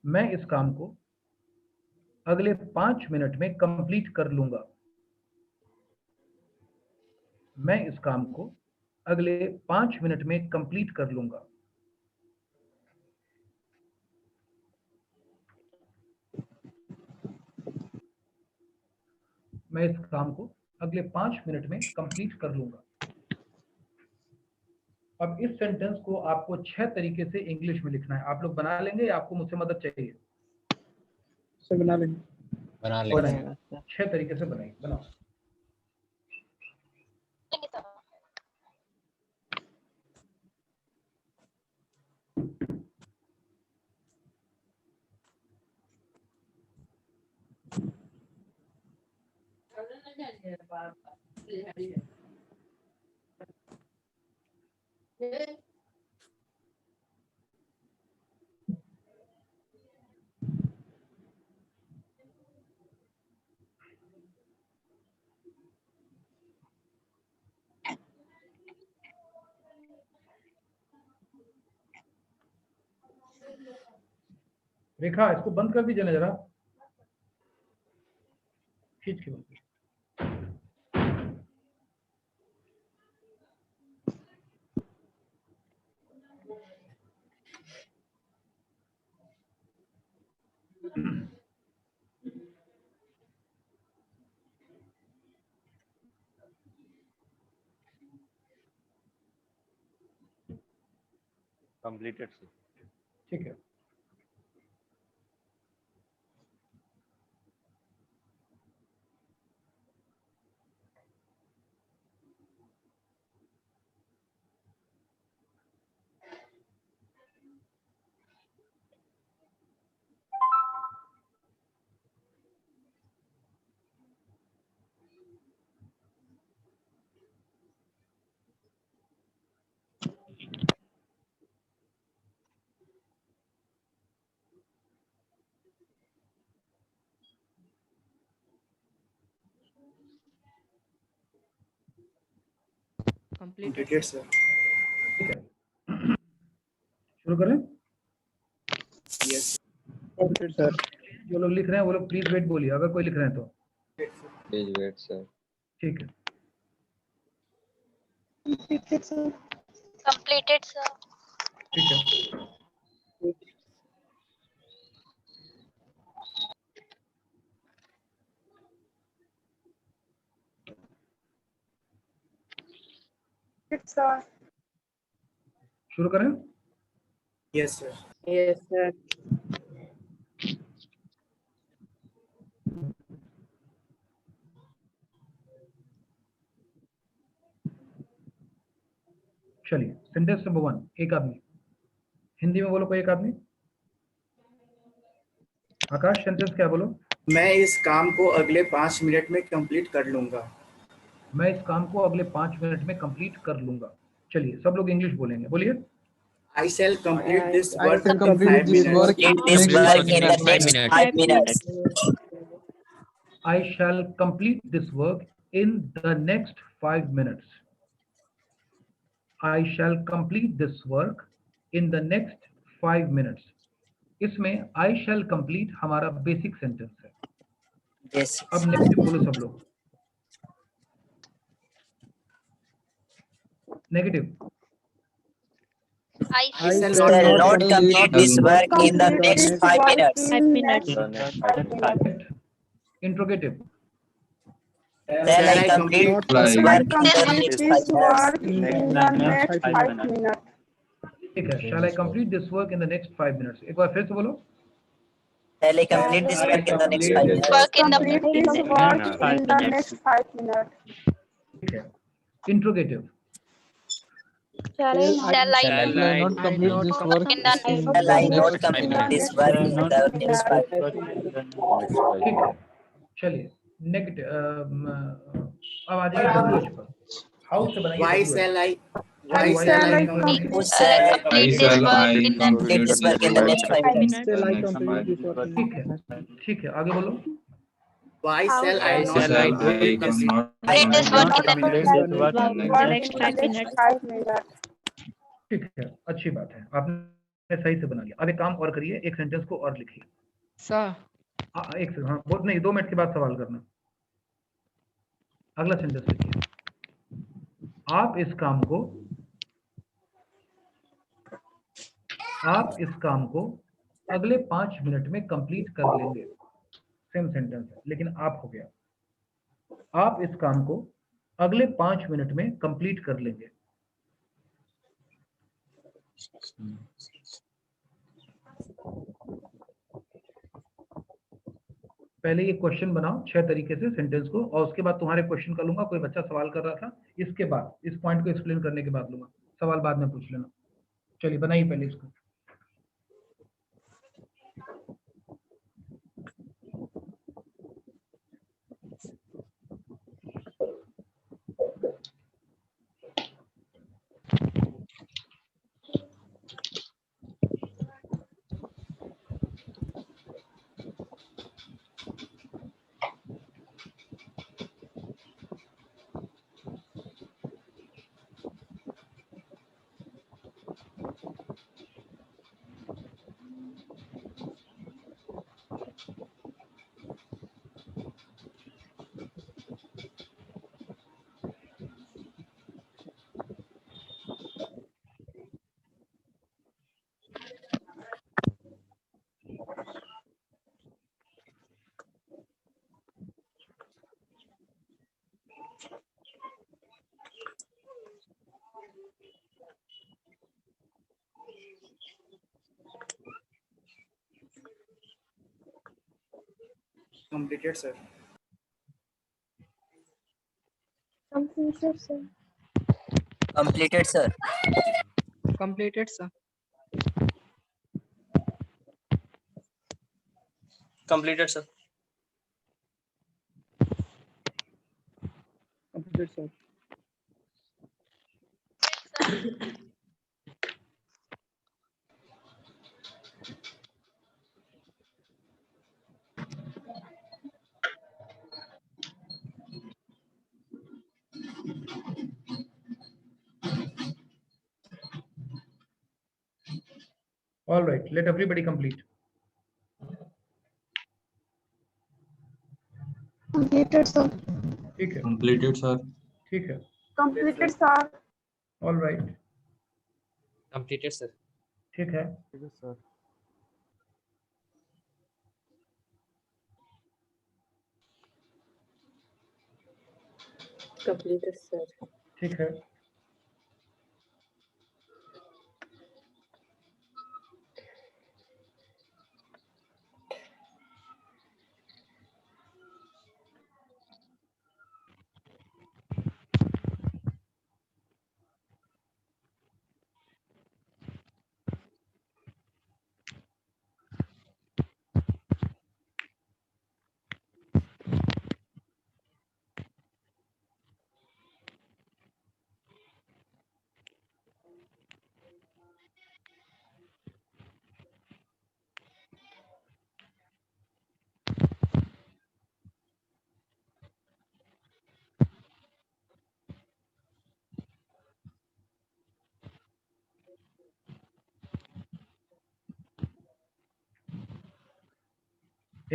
मैं इस काम को अगले 5 मिनट में कंप्लीट कर लूंगा। मैं इस काम को अगले 5 मिनट में कंप्लीट कर लूंगा। मैं इस काम को अगले 5 मिनट में कंप्लीट कर लूंगा। अब इस सेंटेंस को आपको 6 तरीके से इंग्लिश में लिखना है। आप लोग बना लेंगे या आपको मुझसे मदद चाहिए? सर बना लेंगे। बना हो लेंगे। जाएगा। 6 तरीके से बनाइए, बनाओ। रेखा, इसको बंद कर दीजिए ना जरा, खींच के बंद कर। Completed sir. ठीक है। Completed sir. ठीक है, शुरू करें। Yes sir. जो लोग लिख रहे हैं वो लोग प्लीज वेट बोलिए, अगर कोई लिख रहे हैं तो। Please wait sir. ठीक है। Completed, sir. ठीक है, sir. शुरू करें। Yes sir. Yes, sir. चलिए, सेंटेंस नंबर 1, एक आदमी। हिंदी में बोलो कोई एक आदमी। आकाश, सेंटेंस क्या बोलो? मैं इस काम को अगले 5 मिनट में कंप्लीट कर लूंगा। मैं इस काम को अगले 5 मिनट में कंप्लीट कर लूंगा। चलिए, सब लोग इंग्लिश बोलेंगे, बोलिए। I shall complete this I work shall in complete 5 this minutes. work Complete this work in the next 5 minutes. I shall complete this work in the next 5 minutes. I shall complete this work in the next 5 minutes. इसमें I shall complete हमारा basic sentence है। Yes. अब negative बोलो सब लोग। Negative. I I shall shall Shall not not complete this work in the next 5 minutes. 5 minutes. The next 5 minutes. Interrogative. Shall I complete this work in the next 5 minutes? In the next 5 minutes. ठीक है, shall I complete this work in the next 5 minutes? एक बार फिर से बोलो। Shall I complete this work in the next 5 minutes? work in the Complete this work in the next 5 minutes. ठीक है, interrogative. Shall I not complete this work in the Shall I not complete this work in the next 5 minutes? Next 5 ठीक है, minutes. चलिए negative. अब आ जाइए WH पर। How से बनाइए Why WH। shall I? Why shall I complete? Who shall I shall complete this work in the complete this work in the next 5 minutes? Shall I complete this work in ठीक है, ठीक है, आगे बोलो। Why shall I not shall I complete this? complete this work in the Complete this work in the the next 5 minutes? ठीक है, अच्छी बात है। आपने सही से बना लिया। अब एक काम और करिए, एक सेंटेंस को और लिखिए। सर एक सेकंड, हाँ बहुत नहीं, 2 मिनट के बाद सवाल करना। अगला सेंटेंस लिखिए, आप इस काम को अगले 5 मिनट में कंप्लीट कर लेंगे। सेम सेंटेंस है लेकिन आप हो गया। आप इस काम को अगले 5 मिनट में कंप्लीट कर लेंगे। पहले ये क्वेश्चन बनाओ 6 तरीके से सेंटेंस को, और उसके बाद तुम्हारे क्वेश्चन का लूंगा। कोई बच्चा सवाल कर रहा था, इसके बाद इस पॉइंट को एक्सप्लेन करने के बाद लूंगा सवाल, बाद में पूछ लेना। चलिए बनाइए पहले इसको। Completed, sir. Completed, sir. Completed, sir. completed sir. Completed, sir. Completed sir. All right, let everybody complete. Completed, sir. ठीक है, Completed, sir. ठीक है। Completed, sir. All right, Completed, sir. ठीक है। sir. Completed, sir. ठीक है।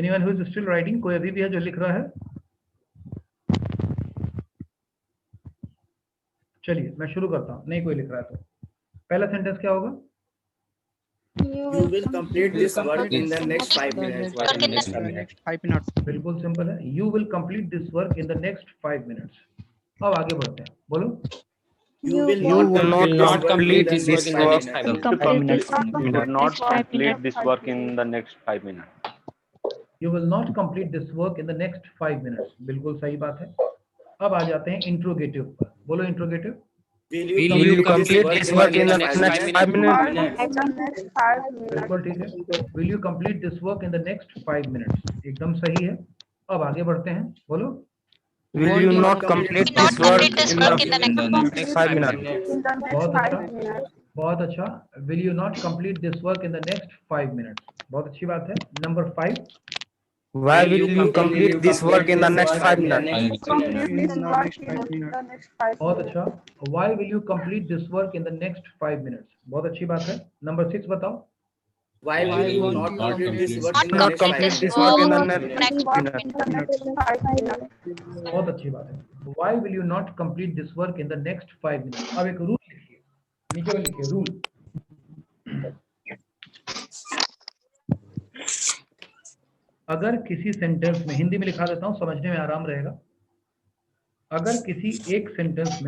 Anyone who is still writing? कोई अभी भी है जो लिख रहा है? चलिए मैं शुरू करता हूँ, नहीं कोई लिख रहा है तो पहला सेंटेंस क्या होगा? You will complete this work in the next 5 minutes. Next 5 minutes. बिल्कुल सिंपल है, you will complete this work in the next 5 minutes. अब आगे बढ़ते हैं, बोलो। You will not complete this work in the next 5 minutes. You will not complete this work in the next 5 minutes. You will not complete this work in the next 5 minutes. बिल्कुल सही बात है। अब आ जाते हैं इंट्रोगेटिव पर, बोलो interrogative. Will you complete this work in the next 5 minutes? बिल्कुल ठीक है। Will you complete this work in the next 5 minutes? एकदम सही है। अब आगे बढ़ते हैं, बोलो। Will you not complete this work in the next 5 minutes? बहुत अच्छा, बहुत अच्छा। Will you not complete this work in the next 5 minutes? बहुत अच्छी बात है। Number 5, Why will you complete this work in the next 5 minutes? Complete this work in the next 5 बहुत minutes. अच्छा. Why will you complete this work in the next 5 minutes? बहुत अच्छी बात है. नंबर 6 बताओ. Why will you not complete this work in the Not next 5 complete minutes? this work in the Next next Work minute. in the next 5 minutes. बहुत अच्छी बात है. Why will you not complete this work in the next 5 minutes? अब एक rule लिखिए. नीचे में लिखिए रूल. अगर किसी सेंटेंस में, हिंदी में लिखा देता हूं, समझने में आराम रहेगा. अगर किसी एक सेंटेंस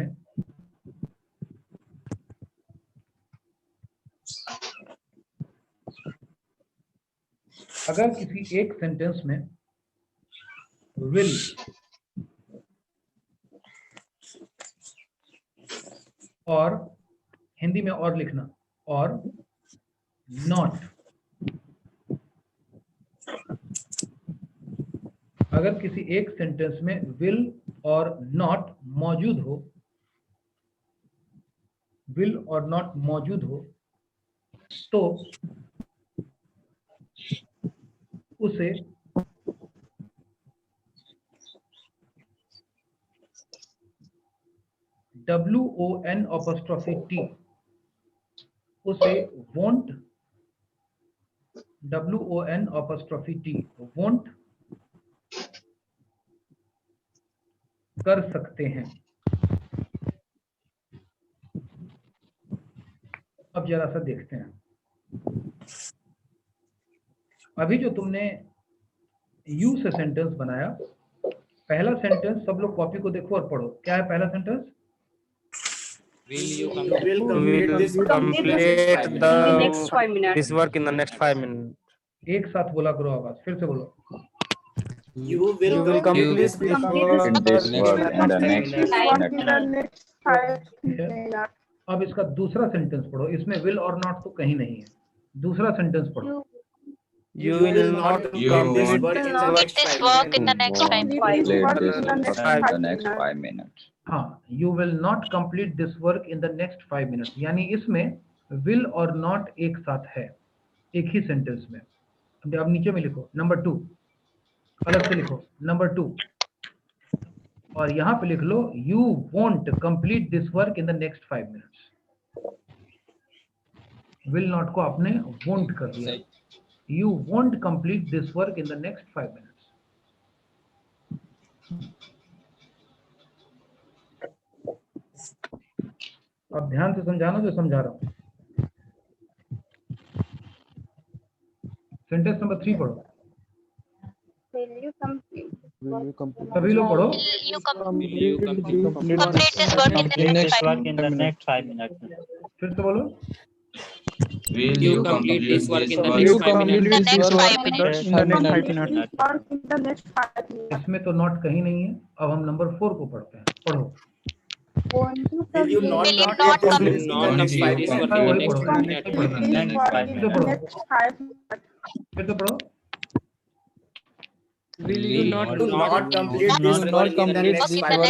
में will और हिंदी में और लिखना और not, अगर किसी एक सेंटेंस में will और not मौजूद हो, will और not मौजूद हो, तो उसे WON', उसे won't, won't कर सकते हैं. अब जरा सा देखते हैं. अभी जो तुमने यू से सेंटेंस बनाया, पहला सेंटेंस सब लोग कॉपी को देखो और पढ़ो. क्या है पहला sentence? Will you Will complete complete this Complete Next 5 minutes. this work in the next 5 minutes. एक साथ बोला करो आवाज. फिर से बोलो. You will complete this Complete work this work in the next Work in the minute. next 5 minutes. अब इसका दूसरा सेंटेंस पढ़ो. इसमें विल और नॉट तो कहीं नहीं है. दूसरा सेंटेंस पढ़ो. You will not complete this work in the Complete next this 5 work in the minutes. next Won't 5 complete minutes. this work in the next 5 minutes. हाँ, you will not complete this work in the next 5 minutes. यानी इसमें will और not एक साथ है, एक ही sentence में. अब नीचे में लिखो नंबर 2, अलग से लिखो नंबर 2, और यहाँ पे लिख लो you won't complete this work in the next 5 minutes. will not को आपने won't कर दिया. You won't complete this work in the next 5 minutes. अब ध्यान से समझाना जो समझा रहा हूं. सेंटेंस नंबर 3 पढ़ो. Will you complete? सभी लोग पढ़ो. Will you complete this work in the next 5 minutes? फिर से बोलो. Will you complete this work in the next 5 minutes? The next 5 minutes. Complete this work in the next 5 minutes. इसमें तो not कहीं नहीं है. अब हम नंबर 4 को पढ़ते हैं. पढ़ो. Won't you Will you not Will you complete not this complete in the next 5 this minutes? work in the next 5 complete minutes? this work in the next 5 minutes? फिर से पढ़ो. Will you not complete this work in the next 5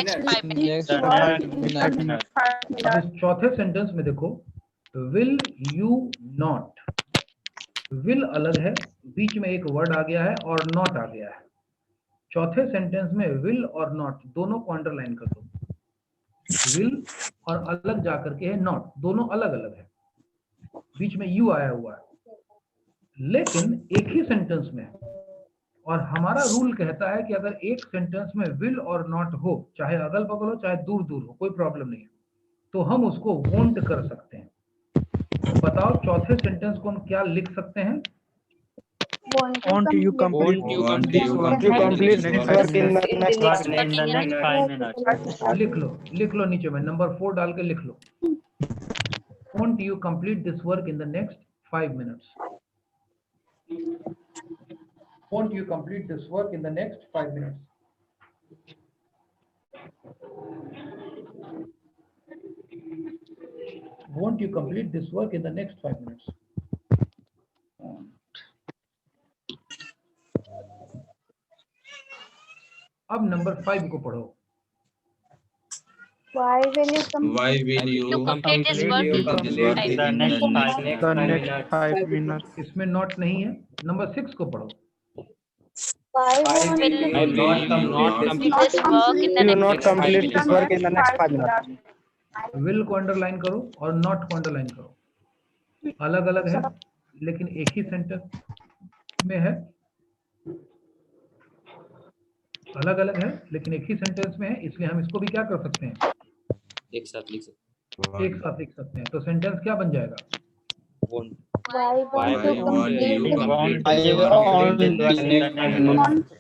minutes? This work in the next 5 अब minutes. इस चौथे sentence में देखो, will you not, will अलग है, बीच में एक वर्ड आ गया है और not आ गया है. चौथे सेंटेंस में will और not दोनों को अंडरलाइन कर दो. will और अलग जाकर के है not, दोनों अलग अलग है, बीच में you आया हुआ है, लेकिन एक ही सेंटेंस में है. और हमारा रूल कहता है कि अगर एक सेंटेंस में will और not हो, चाहे अगल बगल हो चाहे दूर दूर हो, कोई प्रॉब्लम नहीं है, तो हम उसको won't कर सकते हैं. बताओ चौथे सेंटेंस को हम क्या लिख सकते हैं? Won't you complete Won't you complete this work in the next next 5 minutes? लिख लो नीचे में नंबर 4 डाल के लिख लो. Won't you complete this work in the next 5 minutes? Won't you complete this work in the next 5 minutes? Won't you complete this work in the next 5 minutes? अब number 5 को पढ़ो. Why will you You complete this work in the next 5 minutes. the next 5 minutes. इसमें not नहीं है. Number 6 को पढ़ो. Why will will you you not complete not complete will not this work complete this work in the next 5 minutes. Will को underline करो और not को underline करो। अलग अलग है लेकिन एक ही सेंटेंस में है, अलग अलग है लेकिन एक ही सेंटेंस में है, इसलिए हम इसको भी क्या कर सकते हैं, एक साथ लिख सकते एक साथ लिख सकते हैं। तो सेंटेंस क्या बन जाएगा, हैं। Why Why won't you won't complete you this complete I this work want in the this next 5 minutes?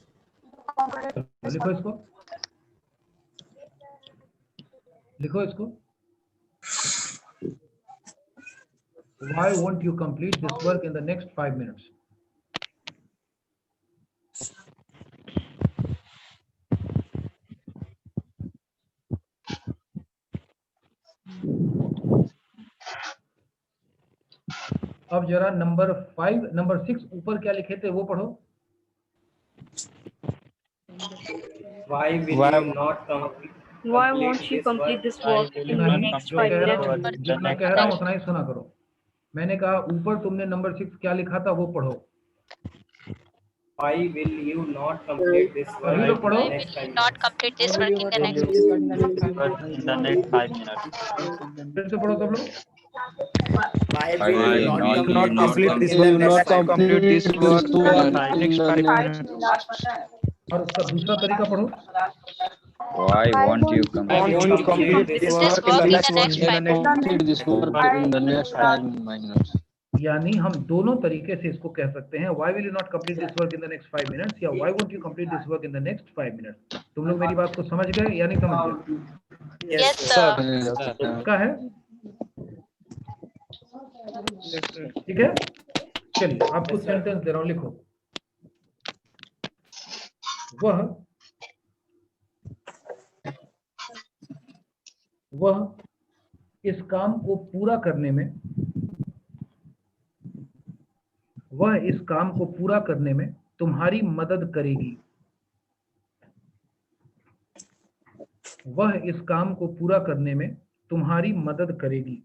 लिखो इसको, लिखो इसको। Why won't you complete this work in the next 5 minutes? अब जरा नंबर 5, नंबर 6 ऊपर क्या लिखे थे वो पढ़ो। Why will Why- you not complete? Why won't you complete this work in जितना the ही next जो 5 कह रहा minutes? हूँ, जितना कह रहा हूँ उतना ही सुना करो। मैंने कहा ऊपर तुमने नंबर 6 क्या लिखा था वो पढ़ो। Why will you not complete this work सभी in लोग the पढ़ो। next 5 Not minutes? complete this work in the next. in the next 5 minutes. फिर से पढ़ो सब लोग। Why Why will you will not you not complete this in work the in the next next 5 5 minutes? complete this work in the next 5 minutes. और उसका दूसरा तरीका पढ़ो। Why won't you Want complete to complete this work in the next 5 minutes. यानी हम दोनों तरीके से इसको कह सकते हैं, why will you not complete this work in the next 5 minutes या why won't you complete this work in the next 5 minutes। तुम लोग मेरी बात को समझ गए या नहीं समझ गए? Yes, sir. क्या है, ठीक है। चलिए आपको सेंटेंस दे रहा हूं, लिखो। वह इस काम को पूरा करने में, वह इस काम को पूरा करने में तुम्हारी मदद करेगी। वह इस काम को पूरा करने में तुम्हारी मदद करेगी।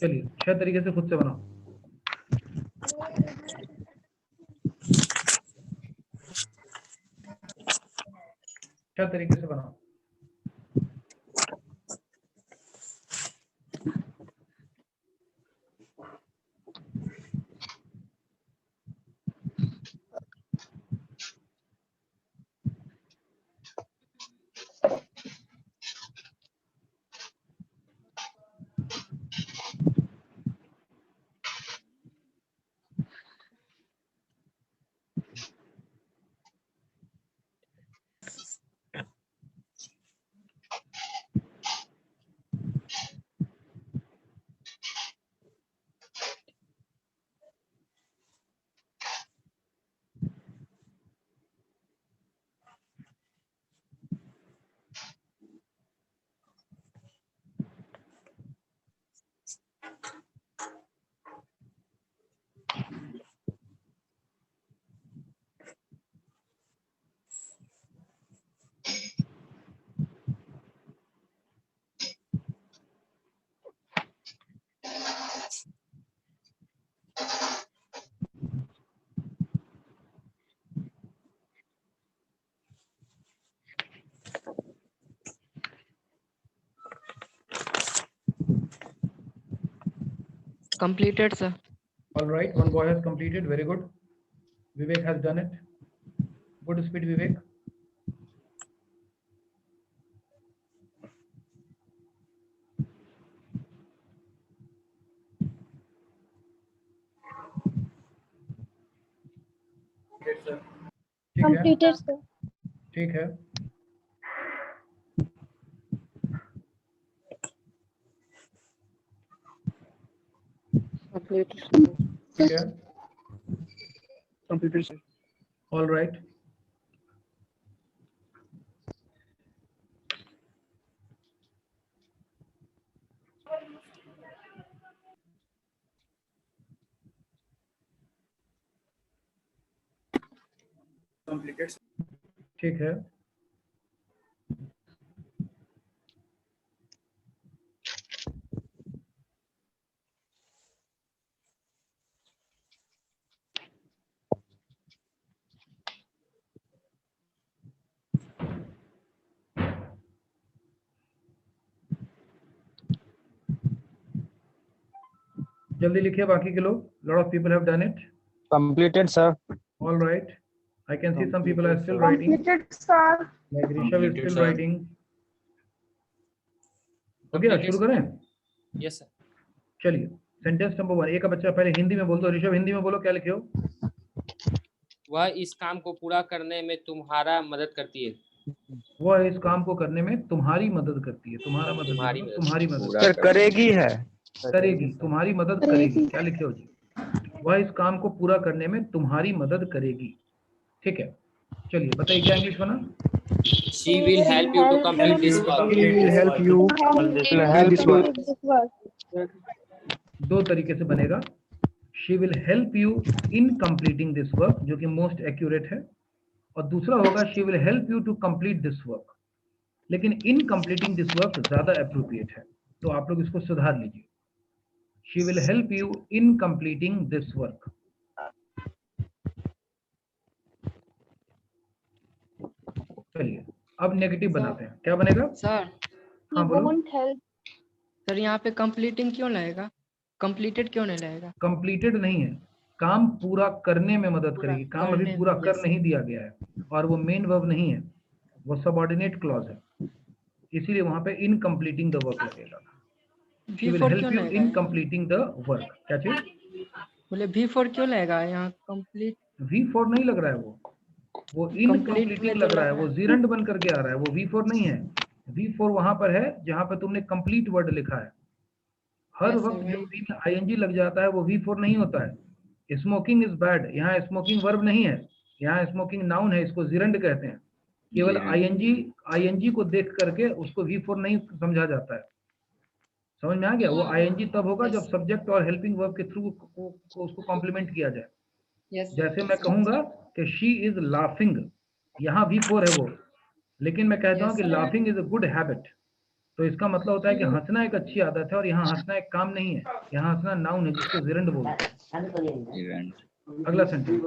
चलिए 6 तरीके से खुद से बनाओ। छह तरीके से बनाओ। Completed, sir. All right, one boy has completed. Very good. Vivek has done it. Good speed, Vivek. ठीक है, Completed, sir. ठीक है। ठीक है, Completed, sir. all right. Completed. ठीक है, जल्दी लिखिए बाकी के लोग. Lot of people have done it. Completed, sir. All right. I can see some people are still writing. Completed, sir. Like Rishabh is Completed, still sir. writing. Okay, शुरू करें. Yes, sir. चलिए सेंटेंस नंबर 1. एक का बच्चा पहले हिंदी में बोल दो. ऋषभ हिंदी में बोलो, क्या लिखे हो? वह इस काम को पूरा करने में तुम्हारा मदद करती है. वह इस काम को करने में तुम्हारी मदद करती है. तुम्हारा मदद तुम्हारी मतलब मदद. तुम्हारी मदद Sir, करेगी है. करेगी. तुम्हारी मदद करेगी. क्या लिखे हो जी? वह इस काम को पूरा करने में तुम्हारी मदद करेगी. ठीक है, चलिए बताइए क्या इंग्लिश बना? She will help you to complete this work. She will help you to help this work. दो तरीके से बनेगा. She will help you in completing this work, जो कि मोस्ट एक्यूरेट है, और दूसरा होगा she will help you to complete this work. लेकिन in completing this work ज्यादा अप्रोप्रिएट है, तो आप लोग इसको सुधार लीजिए. She will help you in completing this work. चलिए अब नेगेटिव बनाते हैं. क्या बनेगा? सर हाँ बोलो. Won't help. सर यहाँ पे कंप्लीटिंग क्यों लगेगा? कंप्लीटेड क्यों नहीं लगेगा? कंप्लीटेड नहीं है, काम पूरा करने में मदद पूरा करेगी. काम अभी करने पूरा में, कर yes. नहीं दिया गया है, और वो मेन वर्ब नहीं है, वो सबऑर्डिनेट क्लॉज है, इसीलिए वहां पे इन कंप्लीटिंग द वर्क लगेगा. She will V4 help क्यों you लगेगा? in completing the work. क्या चीज? बोले V4 क्यों लगेगा यहाँ? कंप्लीट V4 नहीं लग रहा है, वो इन Complete कंप्लीटिंग में तो लग रहा है, लग वो रहा है. जीरंड बन करके आ रहा है, वो V4 नहीं है. V4 वहां पर है जहां पर तुमने कंप्लीट वर्ड लिखा है. हर Yes, sir, वक्त जब वही. V में ing लग जाता है वो V4 नहीं होता है. स्मोकिंग इज बैड, यहाँ स्मोकिंग वर्ब नहीं है, यहाँ स्मोकिंग नाउन है, इसको जीरंड कहते हैं. केवल ing को देख करके उसको V4 नहीं समझा जाता है. समझ में आ गया? वो ing तब होगा जब सब्जेक्ट और हेल्पिंग वर्ब के थ्रू उसको कॉम्प्लीमेंट किया जाए. Yes, जैसे मैं कहूंगा कि शी इज लाफिंग, यहाँ V4 है वो, लेकिन मैं कहता हूँ कि laughing is a good habit, तो इसका मतलब होता है कि हंसना एक अच्छी आदत है, और यहाँ हंसना एक काम नहीं है, यहाँ हंसना नाउन है जिसको जिरंड बोलते हैं. अगला sentence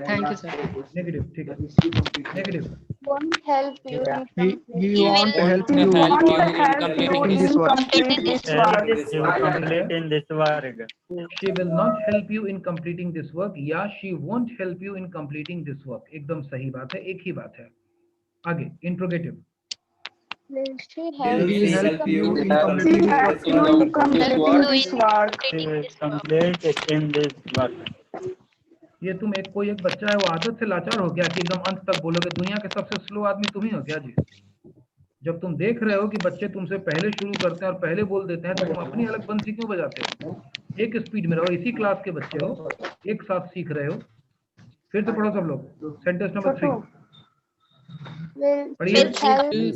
thank you sir. Negative. ठीक है, negative. Won't help you. He won't help you Won't in help completing you this in work. completing this work. complete in this work. She will not help you in completing this work, या she won't help you in completing this work. एकदम सही बात है, एक ही बात है. आगे interrogative. Will she Will he help you in help completing you this work? in completing this work? She will complete in this work. ये तुम कोई एक बच्चा है, वो आदत से लाचार हो गया कि एकदम अंत तक बोलोगे. दुनिया के सबसे स्लो आदमी तुम ही हो क्या जी? जब तुम देख रहे हो कि बच्चे तुमसे पहले शुरू करते हैं और पहले बोल देते हैं, तो तुम अपनी अलग बंसी क्यों बजाते हो? एक स्पीड में रहो. इसी क्लास के बच्चे हो, एक साथ सीख रहे हो. फिर से पढ़ो सब लोग. सेंटेंस नंबर 3 Will पढ़िए.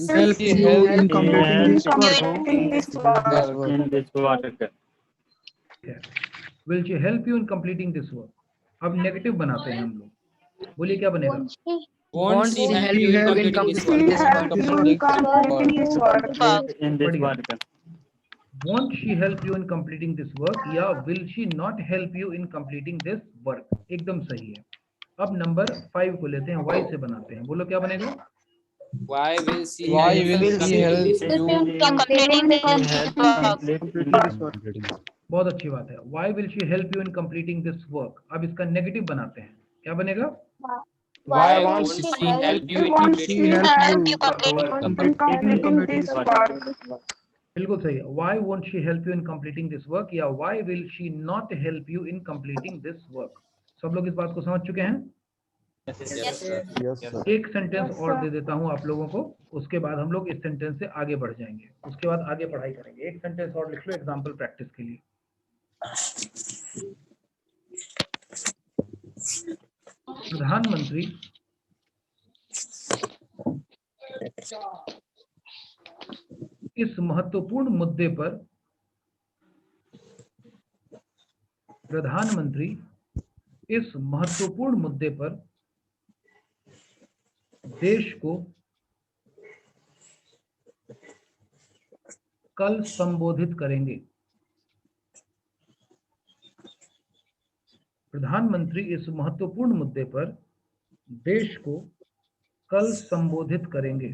Help you in completing this work. In this work. Will she help you in completing this work? अब नेगेटिव बनाते हैं हम लोग. बोलिए क्या बनेगा? Won't she help you in completing this work? In this work. Won't she help you in completing this work, या will she not help you in completing this work? एकदम सही है. अब नंबर 5 को लेते हैं, y से बनाते हैं. बोलो क्या बनेगा? Why will she Why help will she help बहुत अच्छी बात है. Why will she help you in completing this work? अब इसका नेगेटिव बनाते हैं. क्या बनेगा? Why won't she help you in completing this work? बिल्कुल सही है. Why won't she help you in completing this work, या why will she not help you in completing this work? सब लोग इस बात को समझ चुके हैं? Yes, sir. एक सेंटेंस और दे देता हूं आप लोगों को, उसके बाद हम लोग इस सेंटेंस से आगे बढ़ जाएंगे. उसके बाद आगे पढ़ाई करेंगे. एक सेंटेंस और लिख लो एग्जांपल प्रैक्टिस के लिए. प्रधानमंत्री इस महत्वपूर्ण मुद्दे पर देश को कल संबोधित करेंगे. प्रधानमंत्री इस महत्वपूर्ण मुद्दे पर देश को कल संबोधित करेंगे.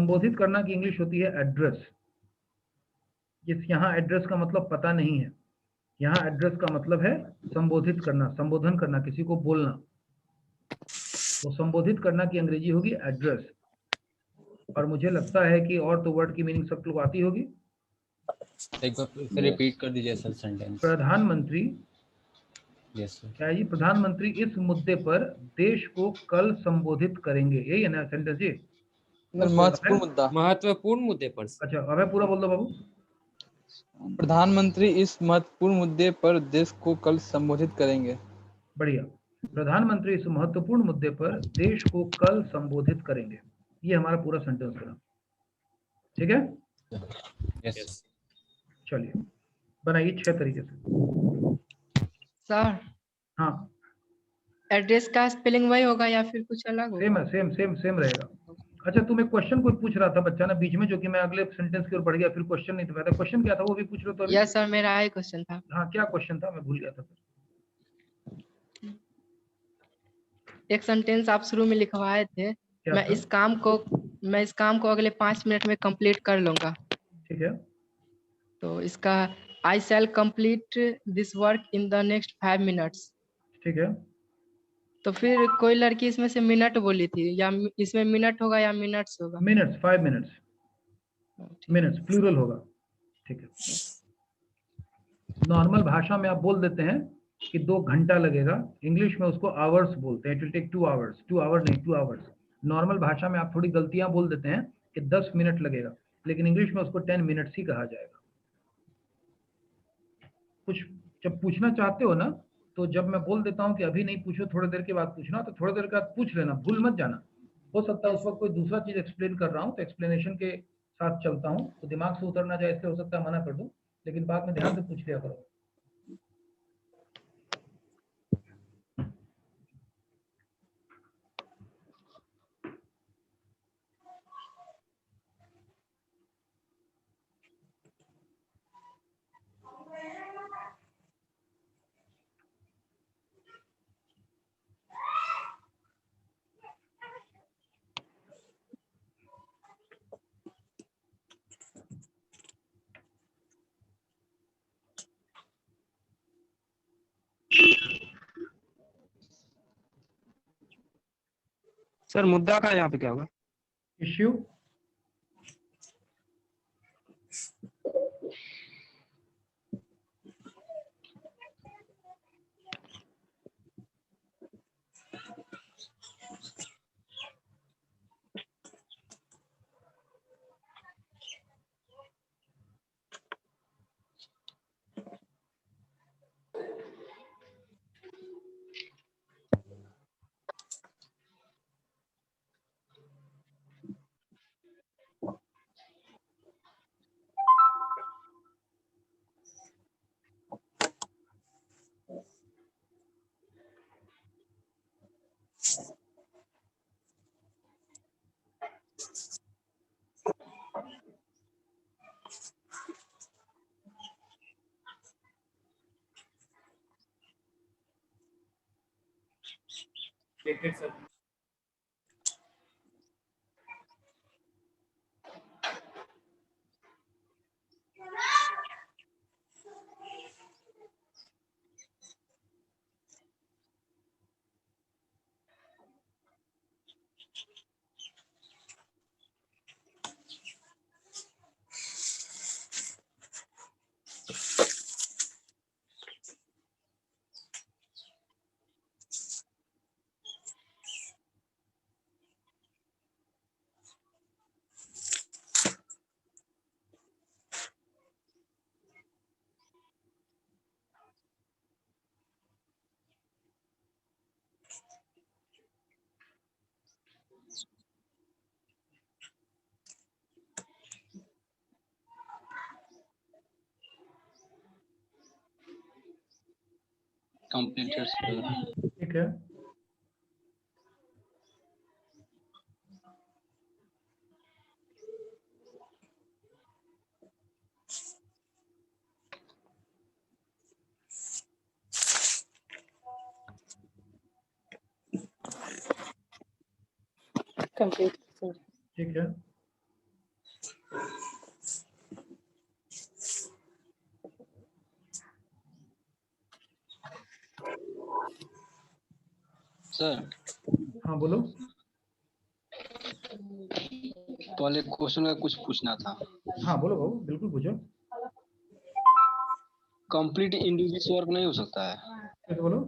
संबोधित करना की इंग्लिश होती है एड्रेस। यहाँ एड्रेस का मतलब पता नहीं है, यहाँ एड्रेस का मतलब है संबोधित करना, संबोधन करना, किसी को बोलना। तो संबोधित करना की अंग्रेजी होगी एड्रेस। और मुझे लगता है कि और तो वर्ड की मीनिंग सब लोग आती होगी। एक बार फिर रिपीट कर दीजिए सर सेंटेंस। प्रधानमंत्री, यस सर। क्या है जी? प्रधानमंत्री इस मुद्दे पर देश को कल संबोधित करेंगे, यही है ना सेंटेंस जी? महत्वपूर्ण मुद्दा। महत्वपूर्ण मुद्दे पर। अच्छा, अबे पूरा बोल दो बाबू। प्रधानमंत्री इस महत्वपूर्ण मुद्दे पर देश को कल संबोधित करेंगे। बढ़िया। प्रधानमंत्री इस महत्वपूर्ण मुद्दे पर देश को कल संबोधित करेंगे, ये हमारा पूरा सेंटेंस बना। ठीक है, यस। चलिए बनाइए 6 तरीके से। सर हाँ, एड्रेस का स्पेलिंग वही होगा या फिर कुछ अलग सेम होगा? है, सेम रहेगा। अच्छा, तुम एक क्वेश्चन कोई पूछ रहा था बच्चा ना बीच में, जो कि मैं अगले सेंटेंस की ओर बढ़ गया, फिर क्वेश्चन नहीं था। क्वेश्चन क्या था वो भी पूछ रहे हो तो अभी? यस सर, मेरा यही क्वेश्चन था। हाँ, क्या क्वेश्चन था? मैं भूल गया था। एक सेंटेंस आप शुरू में लिखवाए थे, क्या मैं था? इस काम को अगले 5 मिनट में कंप्लीट कर लूंगा। ठीक है, तो इसका I shall complete this work in the next 5 minutes. ठीक है। तो फिर कोई लड़की इसमें से मिनट बोली थी, या इसमें मिनट होगा या मिनट्स होगा? मिनट्स, 5 मिनट्स, ठीक। मिनट्स प्लूरल होगा। ठीक है, नॉर्मल भाषा में आप बोल देते हैं कि 2 घंटा लगेगा, इंग्लिश में उसको आवर्स बोलते हैं। It will take 2 hours, 2 hour नहीं 2 आवर्स। नॉर्मल भाषा में आप थोड़ी गलतियां बोल देते हैं कि 10 मिनट लगेगा, लेकिन इंग्लिश में उसको 10 मिनट्स ही कहा जाएगा। कुछ जब पूछना चाहते हो ना, तो जब मैं बोल देता हूं कि अभी नहीं पूछो, थोड़ी देर के बाद पूछना, तो थोड़ी देर के बाद पूछ लेना, भूल मत जाना। हो सकता है उस वक्त कोई दूसरा चीज एक्सप्लेन कर रहा हूं, तो एक्सप्लेनेशन के साथ चलता हूं, तो दिमाग से उतर ना जाए, इसलिए हो सकता है मना कर दूं, लेकिन बाद में ध्यान से पूछ लिया करो। सर मुद्दा का यहाँ पे क्या होगा? इश्यू, ठीक है। Complete. ठीक है, सर हाँ बोलो। पहले क्वेश्चन का कुछ पूछना था। हाँ बोलो बाबू, बिल्कुल पूछो। कंप्लीट इन दिस वर्क नहीं हो सकता है? फिर से बोलो।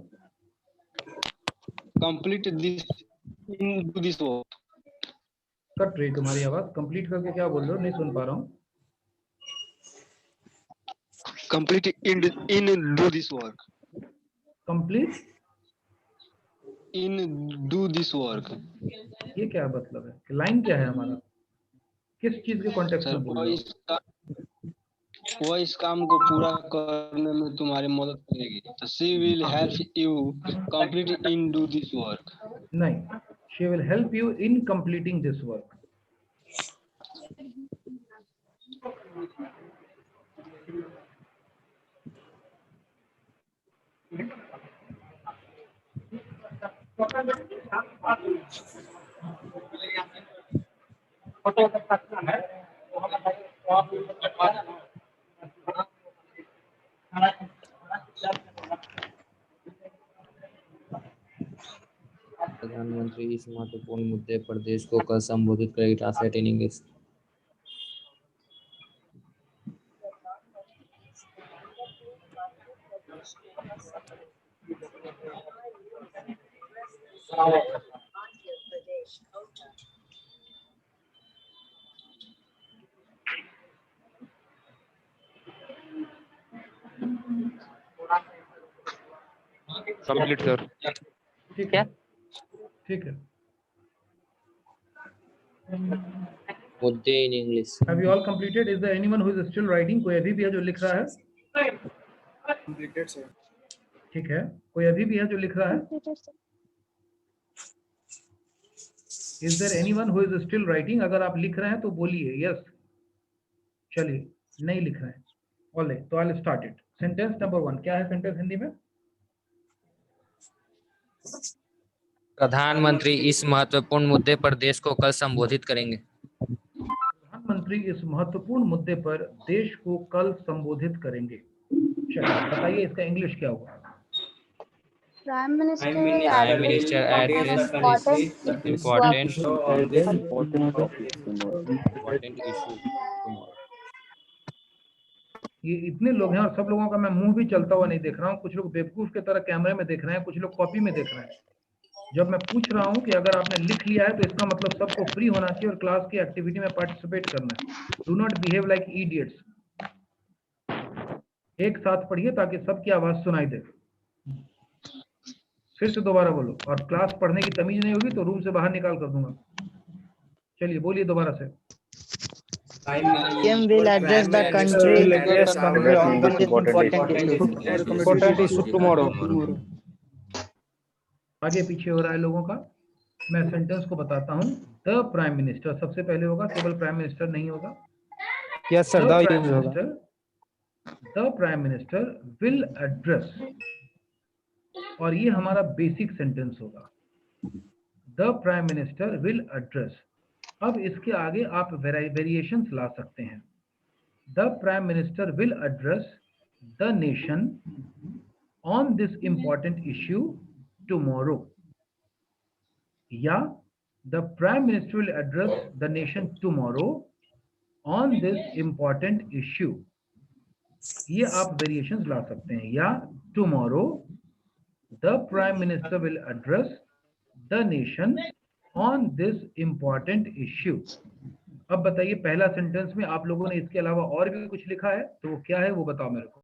Complete this in this work. Cut रही तुम्हारी आवाज, कंप्लीट करके क्या बोल रहे हो, नहीं सुन पा रहा हूँ। Complete in do this work. Complete in do this work. ये क्या मतलब है, लाइन क्या है हमारा, किस चीज के कॉन्टेक्स्ट सर में बोल रहे हो? वह इस काम को पूरा करने में तुम्हारी मदद करेगी। तो she will help you complete in do this work. नहीं, she will help you in completing this work. प्रधानमंत्री इस महत्वपूर्ण मुद्दे पर देश को कल संबोधित करेगी। Translate in English. Complete sir. ठीक है, ठीक है। मुद्दे in English. Have you all completed? Is there anyone who is still writing? कोई अभी भी है जो लिख रहा है? Completed, sir. ठीक है, कोई अभी भी है जो लिख रहा है? Is there anyone who is still writing? अगर आप लिख रहे हैं तो बोलिए यस। चलिए, नहीं लिख रहे हैं, ऑल तो I'll start it. Sentence number 1 क्या है सेंटेंस हिंदी में? प्रधानमंत्री इस महत्वपूर्ण मुद्दे पर देश को कल संबोधित करेंगे। प्रधानमंत्री इस महत्वपूर्ण मुद्दे पर देश को कल संबोधित करेंगे। चलिए बताइए इसका इंग्लिश क्या होगा? Prime Minister Prime Minister address important issue tomorrow. ये इतने लोग हैं और सब लोगों का मैं मुंह भी चलता हुआ नहीं देख रहा हूँ। कुछ लोग बेवकूफ के तरह कैमरे में देख रहे हैं, कुछ लोग कॉपी में देख रहे हैं। जब मैं पूछ रहा हूँ कि अगर आपने लिख लिया है तो इसका मतलब सबको फ्री होना चाहिए और क्लास की एक्टिविटी में पार्टिसिपेट करना है। Do not behave like idiots. एक साथ पढ़िए ताकि सबकी आवाज सुनाई दे। फिर से दोबारा बोलो, और क्लास पढ़ने की तमीज नहीं होगी तो रूम से बाहर निकाल कर दूंगा। चलिए बोलिए दोबारा से। PM will address the country on the important issue tomorrow. आगे पीछे हो रहा है लोगों का। मैं सेंटेंस को बताता हूँ। द प्राइम मिनिस्टर सबसे पहले होगा, केवल प्राइम मिनिस्टर नहीं होगा। Yes, sir. The prime minister will address, और ये हमारा बेसिक सेंटेंस होगा। The prime minister will address. अब इसके आगे आप वेरिएशंस ला सकते हैं। The prime minister will address the nation on this important issue tomorrow, या the prime minister will address the nation tomorrow on this important issue. ये आप वेरिएशंस ला सकते हैं। या tomorrow the prime minister will address the nation on this important issue. अब बताइए पहला सेंटेंस में आप लोगों ने इसके अलावा और भी कुछ लिखा है तो वो क्या है वो बताओ मेरे को।